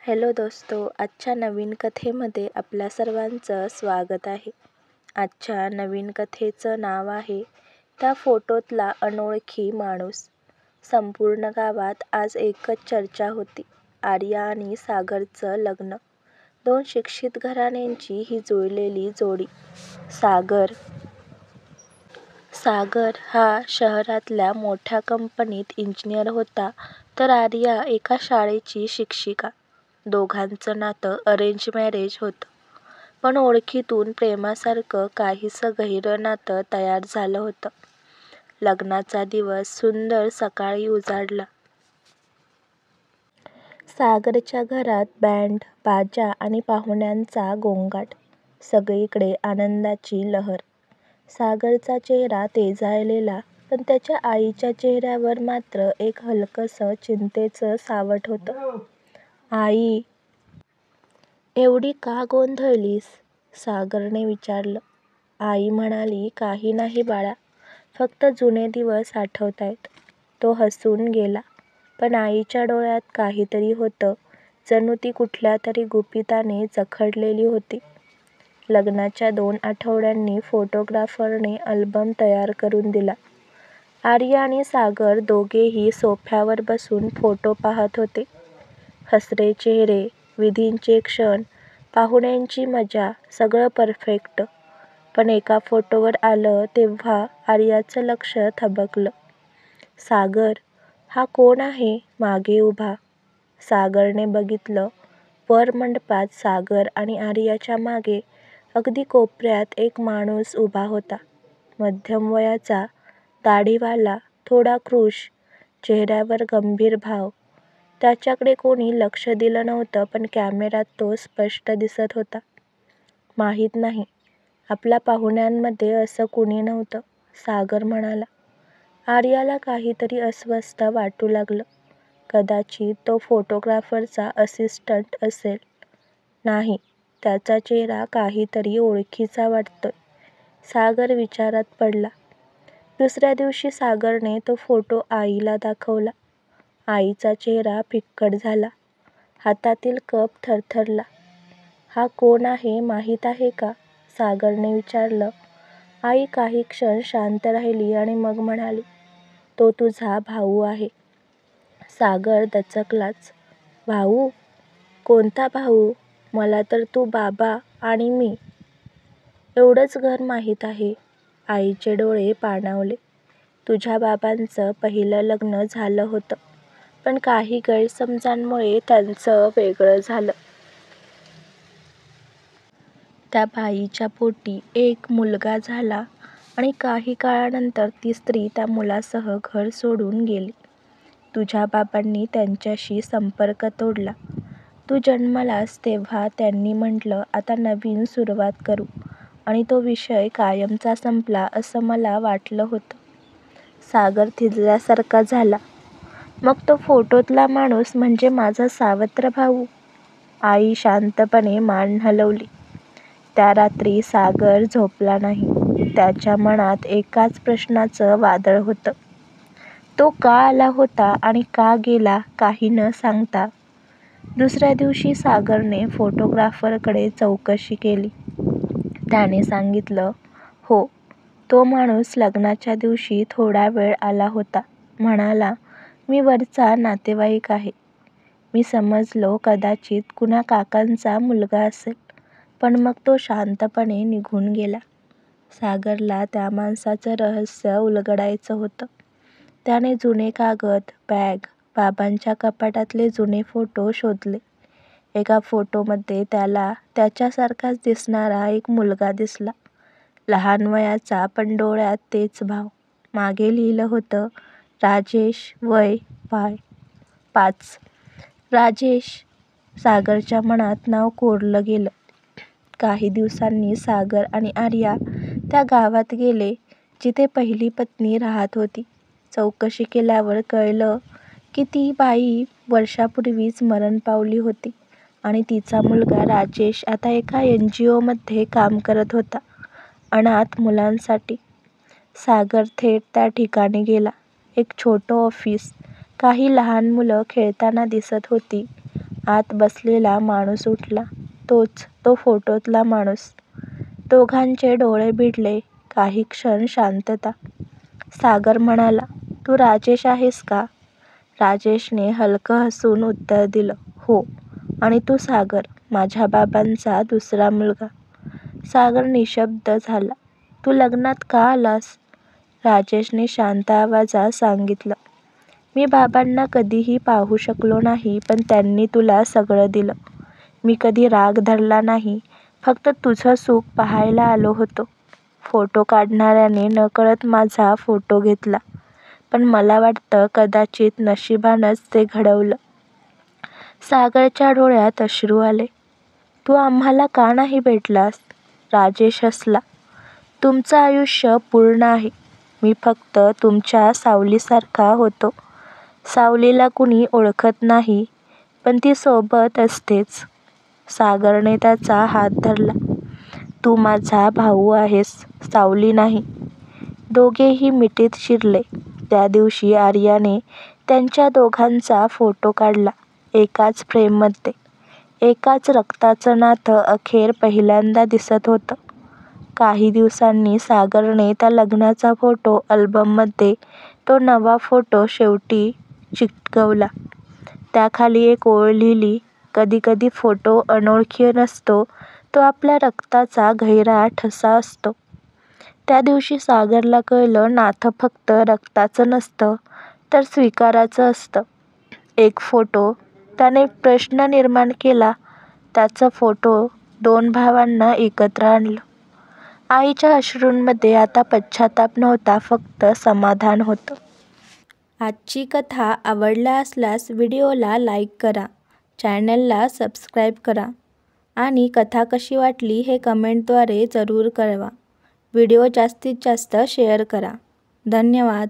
Hello दोस्तो, आजच्या नवीन कथेमध्ये आपल्या सर्वांचं स्वागत आहे. आजच्या नवीन कथेचं नाव आहे त्या फोटोतला अनोळखी माणूस. संपूर्ण गावात आज एकच चर्चा होती, आर्या आणि सागरचं लग्न. दोन शिक्षित घराण्यांची ही जुळलेली जोडी. सागर हा शहरातल्या मोठ्या कंपनीत इंजिनियर होता, तर आर्या एका शाळेची शिक्षिका. दोघांचं नातं अरेंज मॅरेज होतं, पण ओळखीतून प्रेमासारखं काहीसं गहिरं नातं तयार झालं होतं. लग्नाचा दिवस सुंदर सकाळी उजाडला. सागरच्या घरात बँड, बाजा आणि पाहुण्यांचा गोंगाट. सगळीकडे आनंदाची लहर. सागरचा चेहरा तेजाळलेला, पण त्याच्या आईच्या चेहऱ्यावर मात्र एक हलकंसं चिंतेचं सावट होतं. "आई, एवढी का गोंधळलीस?" सागरने विचारलं. आई म्हणाली, "काही नाही बाळा, फक्त जुने दिवस आठवतायत." तो हसून गेला, पण आईच्या डोळ्यात काहीतरी होतं, जणू ती कुठल्यातरी गुपिताने जखडलेली होती. लग्नाच्या 2 आठवड्यांनी फोटोग्राफरने अल्बम तयार करून दिला. आर्या आणि सागर दोघेही सोफ्यावर बसून फोटो पाहत होते. हसरे चेहरे, विधींचे क्षण, पाहुण्यांची मजा, सगळं परफेक्ट. पण एका फोटोवर आलं तेव्हा आर्याचं लक्ष थबकलं. "सागर, हा कोण आहे मागे उभा?" सागरने बघितलं. वर मंडपात सागर आणि आर्याच्या मागे अगदी कोपऱ्यात एक माणूस उभा होता. मध्यम वयाचा, दाढीवाला, थोडा कृश, चेहऱ्यावर गंभीर भाव. त्याच्याकडे कोणी लक्ष दिलं नव्हतं, पण कॅमेऱ्यात तो स्पष्ट दिसत होता. "माहीत नाही, आपल्या पाहुण्यांमध्ये असं कुणी नव्हतं," सागर म्हणाला. आर्याला काहीतरी अस्वस्थ वाटू लागलं. कदाचित तो फोटोग्राफरचा असिस्टंट असेल. "नाही, त्याचा चेहरा काहीतरी ओळखीचा वाटतोय." सागर विचारात पडला. दुसऱ्या दिवशी सागरने तो फोटो आईला दाखवला. आईचा चेहरा फिक्कट झाला. हातातील कप थरथरला. "हा कोण आहे माहीत आहे का?" सागरने विचारलं. आई काही क्षण शांत राहिली आणि मग म्हणाली, "तो तुझा भाऊ आहे." सागर दचकलाच. "भाऊ? कोणता भाऊ? मला तर तू बाबा आणि मी एवढंच घर माहीत आहे." आईचे डोळे पाणावले. "तुझ्या बाबांचं पहिलं लग्न झालं होतं, पण काही गैरसमजांमुळे त्यांचं वेगळं झालं. त्या बाईच्या पोटी एक मुलगा झाला आणि काही काळानंतर ती स्त्री त्या मुलासह घर सोडून गेली. तुझ्या बाबांनी त्यांच्याशी संपर्क तोडला. तू जन्मलास तेव्हा त्यांनी म्हटलं, आता नवीन सुरुवात करू, आणि तो विषय कायमचा संपला असं मला वाटलं होतं." सागर थिजल्यासारखा झाला. "मग तो फोटोतला माणूस म्हणजे माझा सावत्र भाऊ?" आई शांतपणे मान हलवली. त्या रात्री सागर झोपला नाही. त्याच्या मनात एकाच प्रश्नाचं वादळ होतं. तो का आला होता आणि का गेला काही न सांगता? दुसऱ्या दिवशी सागरने फोटोग्राफरकडे चौकशी केली. त्याने सांगितलं, "हो, तो माणूस लग्नाच्या दिवशी थोडा वेळ आला होता. म्हणाला, मी वरचा नातेवाईक आहे." मी समजलो कदाचित कुणा काकांचा मुलगा असेल, पण मग तो शांतपणे निघून गेला. सागरला त्या माणसाचं रहस्य उलगडायचं होतं. त्याने जुने कागद, बॅग, बाबांच्या कपाटातले जुने फोटो शोधले. एका फोटोमध्ये त्याला त्याच्यासारखाच दिसणारा एक मुलगा दिसला. लहान वयाचा, पण डोळ्यात तेच भाव. मागे लिहिलं होतं, राजेश, वय 5. राजेश. सागरच्या मनात नाव कोरलं गेलं. काही दिवसांनी सागर आणि आर्या त्या गावात गेले, जिथे पहिली पत्नी राहत होती. चौकशी केल्यावर कळलं की ती बाई वर्षापूर्वीच मरण पावली होती आणि तिचा मुलगा राजेश आता एका NGO मध्ये काम करत होता, अनाथ मुलांसाठी. सागर थेट त्या ठिकाणी गेला. एक छोटं ऑफिस, काही लहान मुलं खेळताना दिसत होती आत बसलेला माणूस उठला. तोच, तो फोटोतला माणूस. दोघांचे डोळे भिडले. काही क्षण शांतता. सागर म्हणाला, तू राजेश आहेस का? राजेशने हलकं हसून उत्तर दिलं, हो. आणि तू सागर, माझ्या बाबांचा दुसरा मुलगा. सागर निशब्द झाला. तू लग्नात का आलास? राजेशने शांत आवाजात सांगितलं, मी बाबांना कधीही पाहू शकलो नाही, पण त्यांनी तुला सगळं दिलं. मी कधी राग धरला नाही, फक्त तुझं सुख पाहायला आलो होतो. फोटो काढणाऱ्याने नकळत माझा फोटो घेतला, पण मला वाटतं कदाचित नशिबानंच ते घडवलं. सागरच्या डोळ्यात अश्रू आले. तू आम्हाला का नाही भेटलास? राजेश हसला. तुमचं आयुष्य पूर्ण आहे. मी फक्त तुमच्या सावलीसारखा होतो. सावलीला कुणी ओळखत नाही, पण ती सोबत असतेच. सागरने त्याचा हात धरला. तू माझा भाऊ आहेस, सावली नाही. दोघेही मिठीत शिरले. त्या दिवशी आर्याने त्यांच्या दोघांचा फोटो काढला. एकाच फ्रेममध्ये. एकाच रक्ताचं नातं अखेर पहिल्यांदा दिसत होतं. काही दिवसांनी सागरने त्या लग्नाचा फोटो अल्बममध्ये तो नवा फोटो शेवटी चिकटवला. त्याखाली एक ओळ लिहिली, कधी कधी फोटो अनोळखी नसतो, तो आपल्या रक्ताचा गहिरा ठसा असतो. त्या दिवशी सागरला कळलं, नातं फक्त रक्ताचं नसतं, तर स्वीकाराचं असतं. एक फोटो. त्याने प्रश्न निर्माण केला. त्याचा फोटो दोन भावांना एकत्र आणलं. आईच्या अश्रूंमध्ये आता पश्चाताप नव्हता, फक्त समाधान होतं. आजची कथा आवडला असल्यास व्हिडिओला लाईक करा, चॅनलला सबस्क्राईब करा आणि कथा कशी वाटली हे कमेंटद्वारे जरूर कळवा. व्हिडिओ जास्तीत जास्त शेअर करा. धन्यवाद.